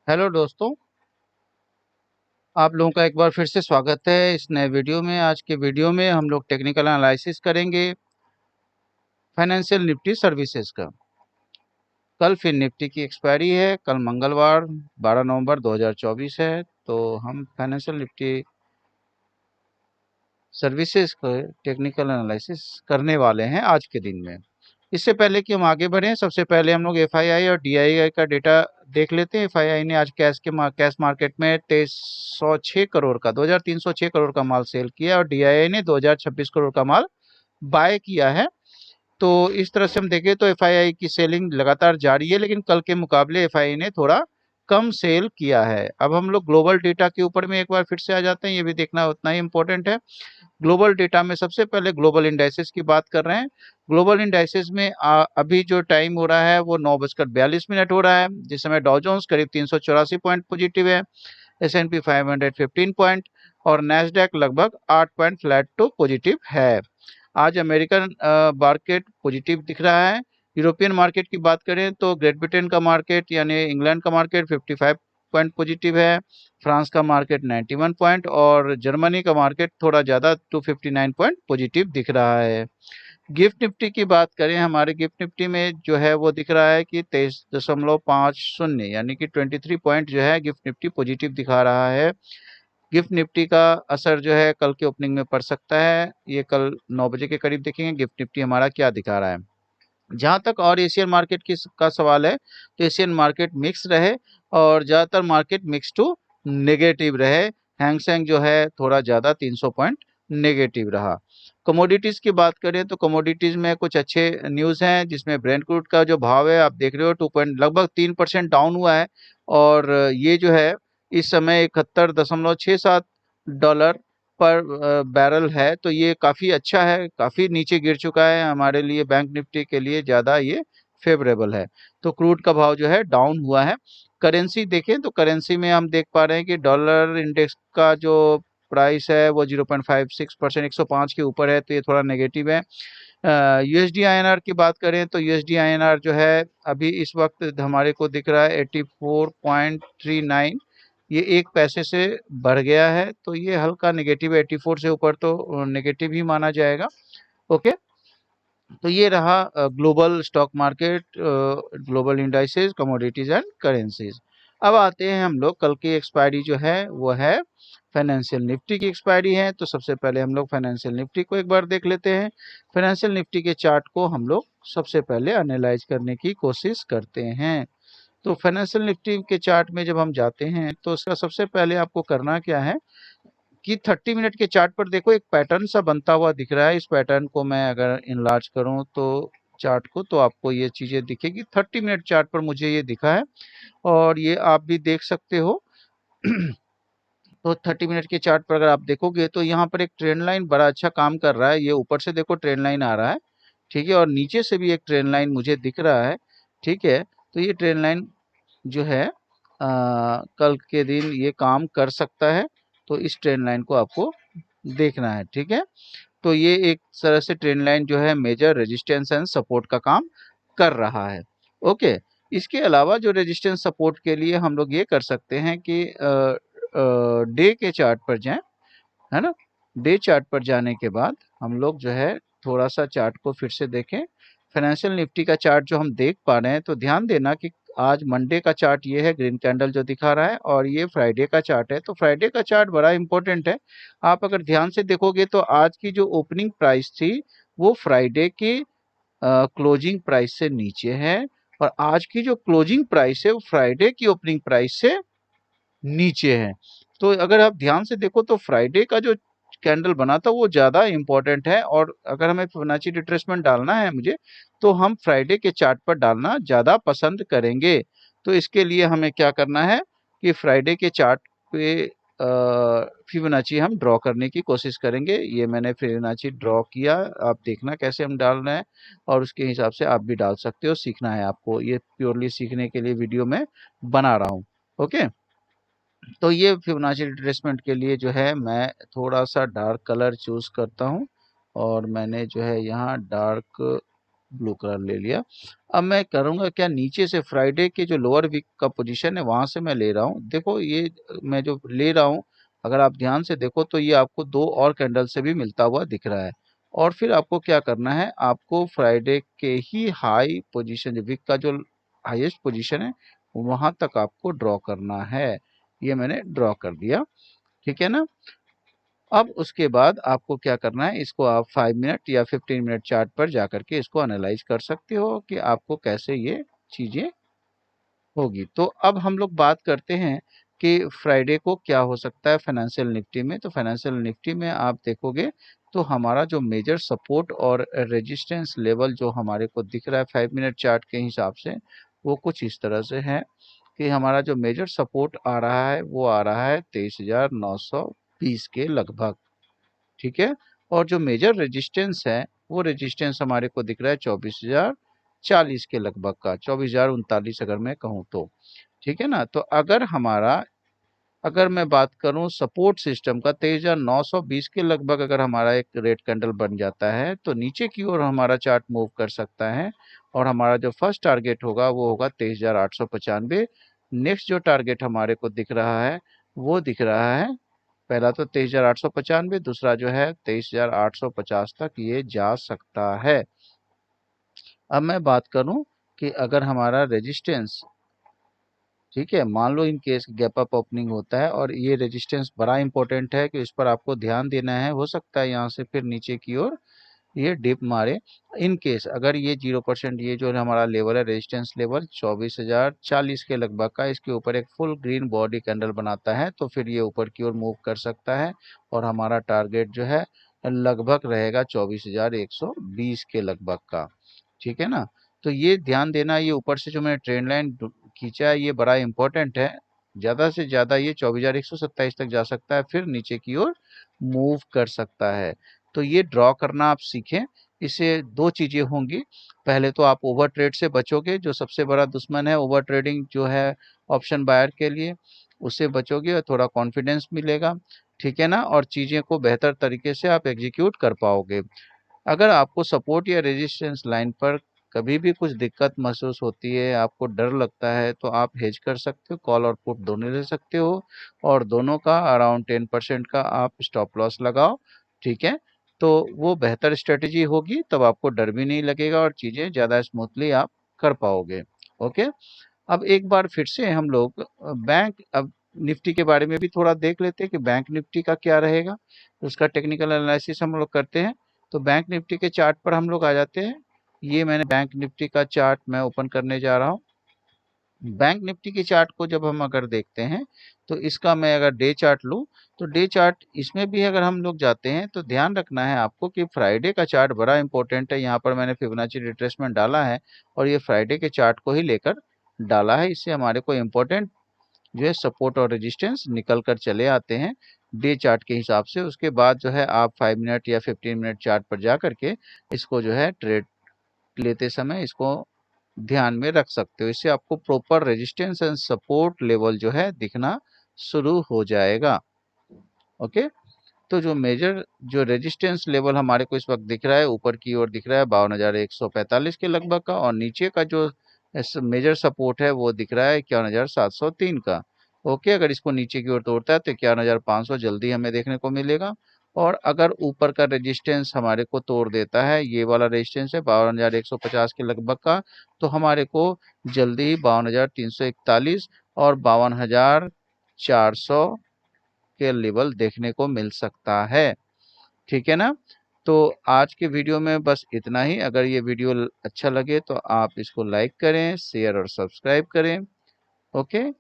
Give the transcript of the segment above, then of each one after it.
Hello दोस्तों, आप लोगों का एक बार फिर से स्वागत है इस नए वीडियो में। आज के वीडियो में हम लोग टेक्निकल एनालिसिस करेंगे फाइनेंशियल निफ्टी सर्विसेज का। कल फिर निफ्टी की एक्सपायरी है, कल मंगलवार 12 नवंबर 2024 है। तो हम फाइनेंशियल निफ्टी सर्विसेज को टेक्निकल एनालिसिस करने वाले हैं आज के दिन में। इससे पहले कि हम आगे बढ़ें, सबसे पहले हम लोग एफआईआई और डीआईआई का डेटा देख लेते हैं। एफआईआई ने आज कैश मार्केट में 2306 करोड़ का 2306 करोड़ का माल सेल किया और डीआईआई ने 2026 करोड़ का माल बाय किया है। तो इस तरह से हम देखें तो एफआईआई की सेलिंग लगातार जारी है, लेकिन कल के मुकाबले एफआईआई ने थोड़ा कम सेल किया है। अब हम लोग ग्लोबल डेटा के ऊपर में एक बार फिर से आ जाते हैं, ये भी देखना उतना ही इम्पोर्टेंट है। ग्लोबल डेटा में सबसे पहले ग्लोबल इंडाइसेस की बात कर रहे हैं। ग्लोबल इंडाइसेस में अभी जो टाइम हो रहा है वो 9:42 हो रहा है, जिस समय डॉ जोन्स करीब 384 पॉइंट पॉजिटिव है, S&P 500 15 पॉइंट और नैस्डैक लगभग 8 पॉइंट फ्लैट टू पॉजिटिव है। आज अमेरिकन मार्केट पॉजिटिव दिख रहा है। यूरोपियन मार्केट की बात करें तो ग्रेट ब्रिटेन का मार्केट यानी इंग्लैंड का मार्केट 55 पॉइंट पॉजिटिव है, फ्रांस का मार्केट 91 पॉइंट और जर्मनी का मार्केट थोड़ा ज़्यादा 259 पॉइंट पॉजिटिव दिख रहा है। गिफ्ट निफ्टी की बात करें, हमारे गिफ्ट निफ्टी में जो है वो दिख रहा है कि 23.50 यानी कि 23 पॉइंट जो है गिफ्ट निफ्टी पॉजिटिव दिखा रहा है। गिफ्ट निफ्टी का असर जो है कल के ओपनिंग में पड़ सकता है, ये कल 9 बजे के करीब देखेंगे गिफ्ट निफ्टी हमारा क्या दिखा रहा है। जहाँ तक और एशियन मार्केट की का सवाल है तो एशियन मार्केट मिक्स रहे और ज़्यादातर मार्केट मिक्स टू नेगेटिव रहे। हैंगसेंग जो है थोड़ा ज़्यादा 300 पॉइंट नेगेटिव रहा। कमोडिटीज़ की बात करें तो कमोडिटीज़ में कुछ अच्छे न्यूज़ हैं, जिसमें ब्रेंट क्रूड का जो भाव है आप देख रहे हो 2 पॉइंट लगभग 3% डाउन हुआ है और ये जो है इस समय 71.67 डॉलर पर बैरल है। तो ये काफ़ी अच्छा है, काफ़ी नीचे गिर चुका है, हमारे लिए बैंक निफ्टी के लिए ज़्यादा ये फेवरेबल है। तो क्रूड का भाव जो है डाउन हुआ है। करेंसी देखें तो करेंसी में हम देख पा रहे हैं कि डॉलर इंडेक्स का जो प्राइस है वो 0.56% 105 के ऊपर है, तो ये थोड़ा नेगेटिव है। यूएसडी आईएनआर की बात करें तो यूएसडी आईएनआर जो है अभी इस वक्त हमारे को दिख रहा है 84.39, ये 1 पैसे से बढ़ गया है, तो ये हल्का नेगेटिव 84 से ऊपर तो नेगेटिव ही माना जाएगा। ओके, तो ये रहा global stock market, global indices, commodities and currencies. अब आते हैं हम लोग, कल की एक्सपायरी जो है वो है फाइनेंशियल निफ्टी की एक्सपायरी है। तो सबसे पहले हम लोग फाइनेंशियल निफ्टी को एक बार देख लेते हैं। फाइनेंशियल निफ्टी के चार्ट को हम लोग सबसे पहले एनालाइज करने की कोशिश करते हैं। तो फाइनेंशियल निफ्टी के चार्ट में जब हम जाते हैं तो उसका सबसे पहले आपको करना क्या है कि 30 मिनट के चार्ट पर देखो एक पैटर्न सा बनता हुआ दिख रहा है। इस पैटर्न को मैं अगर इनलार्ज करूं तो चार्ट को, तो आपको ये चीजें दिखेगी। 30 मिनट चार्ट पर मुझे ये दिखा है और ये आप भी देख सकते हो। तो 30 मिनट के चार्ट पर अगर आप देखोगे तो यहाँ पर एक ट्रेंड लाइन बड़ा अच्छा काम कर रहा है। ये ऊपर से देखो ट्रेंड लाइन आ रहा है, ठीक है, और नीचे से भी एक ट्रेंड लाइन मुझे दिख रहा है, ठीक है। तो ये ट्रेंड लाइन जो है कल के दिन ये काम कर सकता है, तो इस ट्रेंड लाइन को आपको देखना है, ठीक है। तो ये एक तरह से ट्रेंड लाइन जो है मेजर रेजिस्टेंस एंड सपोर्ट का काम कर रहा है। ओके, इसके अलावा जो रेजिस्टेंस सपोर्ट के लिए हम लोग ये कर सकते हैं कि डे के चार्ट पर जाएं, है ना। डे चार्ट पर जाने के बाद हम लोग जो है थोड़ा सा चार्ट को फिर से देखें। फाइनेंशियल निफ्टी का चार्ट जो हम देख पा रहे हैं, तो ध्यान देना कि आज मंडे का चार्ट ये है, ग्रीन कैंडल जो दिखा रहा है, और ये फ्राइडे का चार्ट है। तो फ्राइडे का चार्ट बड़ा इंपॉर्टेंट है। आप अगर ध्यान से देखोगे तो आज की जो ओपनिंग प्राइस थी वो फ्राइडे की क्लोजिंग प्राइस से नीचे है, और आज की जो क्लोजिंग प्राइस है वो फ्राइडे की ओपनिंग प्राइस से नीचे है। तो अगर आप ध्यान से देखो तो फ्राइडे का जो कैंडल बना था वो ज़्यादा इम्पोर्टेंट है, और अगर हमें फिबोनाची रिट्रेसमेंट डालना है मुझे, तो हम फ्राइडे के चार्ट पर डालना ज़्यादा पसंद करेंगे। तो इसके लिए हमें क्या करना है कि फ्राइडे के चार्ट पे फिबोनाची हम ड्रॉ करने की कोशिश करेंगे। ये मैंने फिबोनाची ड्रॉ किया, आप देखना कैसे हम डाल रहे हैं, और उसके हिसाब से आप भी डाल सकते हो। सीखना है आपको, ये प्योरली सीखने के लिए वीडियो में बना रहा हूँ। ओके, तो ये फिबोनाची रिट्रेसमेंट के लिए जो है मैं थोड़ा सा डार्क कलर चूज करता हूँ, और मैंने जो है यहाँ डार्क ब्लू कलर ले लिया। अब मैं करूंगा क्या, नीचे से फ्राइडे के जो लोअर वीक का पोजीशन है वहां से मैं ले रहा हूँ। देखो ये मैं जो ले रहा हूँ, अगर आप ध्यान से देखो तो ये आपको दो और कैंडल से भी मिलता हुआ दिख रहा है। और फिर आपको क्या करना है, आपको फ्राइडे के ही हाई पोजीशन, जो वीक का जो हाईएस्ट पोजीशन है वहां तक आपको ड्रॉ करना है। ये मैंने ड्रॉ कर दिया, ठीक है ना। अब उसके बाद आपको क्या करना है, इसको आप 5 मिनट या 15 मिनट चार्ट पर जाकर के इसको एनालाइज कर सकते हो कि आपको कैसे ये चीजें होगी। तो अब हम लोग बात करते हैं कि फ्राइडे को क्या हो सकता है फाइनेंशियल निफ्टी में। तो फाइनेंशियल निफ्टी में आप देखोगे तो हमारा जो मेजर सपोर्ट और रेजिस्टेंस लेवल जो हमारे को दिख रहा है 5 मिनट चार्ट के हिसाब से, वो कुछ इस तरह से है कि हमारा जो मेजर सपोर्ट आ रहा है वो आ रहा है 23,920 के लगभग, ठीक है। और जो मेजर रेजिस्टेंस है वो रेजिस्टेंस हमारे को दिख रहा है 24,040 के लगभग का, 24,039 अगर मैं कहूँ तो, ठीक है ना। तो अगर मैं बात करूं सपोर्ट सिस्टम का, 23,920 के लगभग अगर हमारा एक रेड कैंडल बन जाता है तो नीचे की ओर हमारा चार्ट मूव कर सकता है। और हमारा जो फर्स्ट टारगेट होगा वो होगा 23,895। नेक्स्ट जो टारगेट हमारे को दिख रहा है वो दिख रहा है, पहला तो 23,895, दूसरा जो है 23,850 तक ये जा सकता है। अब मैं बात करूं कि अगर हमारा रेजिस्टेंस, ठीक है, मान लो in case gap up opening होता है और ये रेजिस्टेंस बड़ा इंपॉर्टेंट है कि इस पर आपको ध्यान देना है। हो सकता है यहाँ से फिर नीचे की ओर ये डिप मारे। इन केस अगर ये 0%, ये जो हमारा लेवल है रेजिस्टेंस लेवल 24,040 के लगभग का, इसके ऊपर एक फुल ग्रीन बॉडी कैंडल बनाता है तो फिर ये ऊपर की ओर मूव कर सकता है और हमारा टारगेट जो है लगभग रहेगा 24,120 के लगभग का, ठीक है ना। तो ये ध्यान देना, ये ऊपर से जो मैंने ट्रेंड लाइन खींचा है ये बड़ा इंपॉर्टेंट है। ज्यादा से ज्यादा ये 24,127 तक जा सकता है, फिर नीचे की ओर मूव कर सकता है। तो ये ड्रॉ करना आप सीखें। इससे दो चीजें होंगी, पहले तो आप ओवर ट्रेड से बचोगे, जो सबसे बड़ा दुश्मन है ओवर ट्रेडिंग जो है ऑप्शन बायर के लिए, उससे बचोगे और थोड़ा कॉन्फिडेंस मिलेगा, ठीक है ना। और चीजें को बेहतर तरीके से आप एग्जीक्यूट कर पाओगे। अगर आपको सपोर्ट या रेजिस्टेंस लाइन पर कभी भी कुछ दिक्कत महसूस होती है, आपको डर लगता है, तो आप हेज कर सकते हो, कॉल और पुट दोनों ले सकते हो और दोनों का अराउंड 10% का आप स्टॉप लॉस लगाओ, ठीक है। तो वो बेहतर स्ट्रेटेजी होगी, तब आपको डर भी नहीं लगेगा और चीजें ज्यादा स्मूथली आप कर पाओगे। ओके। अब एक बार फिर से हम लोग बैंक अब निफ्टी के बारे में भी थोड़ा देख लेते हैं कि बैंक निफ्टी का क्या रहेगा। तो उसका टेक्निकल एनालिसिस हम लोग करते हैं। तो बैंक निफ्टी के चार्ट पर हम लोग आ जाते हैं। ये मैंने बैंक निफ्टी का चार्ट मैं ओपन करने जा रहा हूँ। बैंक निफ्टी के चार्ट को जब हम अगर देखते हैं तो इसका मैं अगर डे चार्ट लूं तो डे चार्ट इसमें भी अगर हम लोग जाते हैं तो ध्यान रखना है आपको कि फ्राइडे का चार्ट बड़ा इंपॉर्टेंट है। यहाँ पर मैंने फिबोनाची रिट्रेसमेंट डाला है और ये फ्राइडे के चार्ट को ही लेकर डाला है। इससे हमारे को इम्पोर्टेंट जो है सपोर्ट और रेजिस्टेंस निकल कर चले आते हैं डे चार्ट के हिसाब से। उसके बाद जो है आप 5 मिनट या 15 मिनट चार्ट पर जा करके इसको जो है ट्रेड लेते समय इसको ध्यान में रख सकते हो। इससे आपको proper resistance and support level जो है दिखना शुरू हो जाएगा। ओके। तो जो मेजर जो रेजिस्टेंस लेवल हमारे को इस वक्त दिख रहा है, ऊपर की ओर दिख रहा है 52,145 के लगभग का, और नीचे का जो मेजर सपोर्ट है वो दिख रहा है 51,703 का। ओके। अगर इसको नीचे की ओर तोड़ता है तो 51,500 जल्दी हमें देखने को मिलेगा। और अगर ऊपर का रेजिस्टेंस हमारे को तोड़ देता है, ये वाला रेजिस्टेंस है 52,150 के लगभग का, तो हमारे को जल्दी ही 52,341 और 52,400 के लेवल देखने को मिल सकता है, ठीक है ना। तो आज के वीडियो में बस इतना ही। अगर ये वीडियो अच्छा लगे तो आप इसको लाइक करें, शेयर और सब्सक्राइब करें। ओके।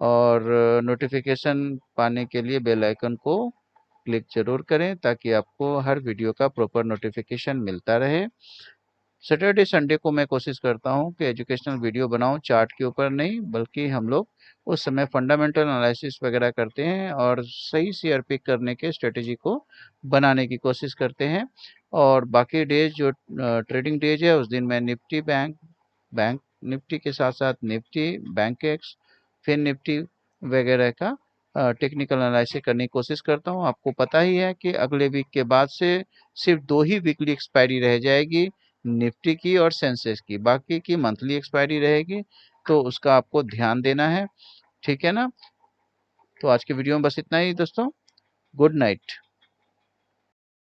और नोटिफिकेशन पाने के लिए बेल आइकन को क्लिक जरूर करें ताकि आपको हर वीडियो का प्रॉपर नोटिफिकेशन मिलता रहे। सैटरडे संडे को मैं कोशिश करता हूँ कि एजुकेशनल वीडियो बनाऊँ, चार्ट के ऊपर नहीं, बल्कि हम लोग उस समय फंडामेंटल एनालिसिस वगैरह करते हैं और सही शेयर पिक करने के स्ट्रेटेजी को बनाने की कोशिश करते हैं। और बाकी डेज जो ट्रेडिंग डेज है उस दिन मैं निफ्टी बैंक निफ्टी के साथ साथ निफ्टी बैंक एक्स फिर निफ्टी वगैरह का टेक्निकल एनालिसिस करने की कोशिश करता हूँ। आपको पता ही है कि अगले वीक के बाद से सिर्फ 2 ही वीकली एक्सपायरी रह जाएगी, निफ्टी की और सेंसेक्स की, बाकी की मंथली एक्सपायरी रहेगी, तो उसका आपको ध्यान देना है। ठीक है ना? तो आज के वीडियो में बस इतना ही दोस्तों। Good night.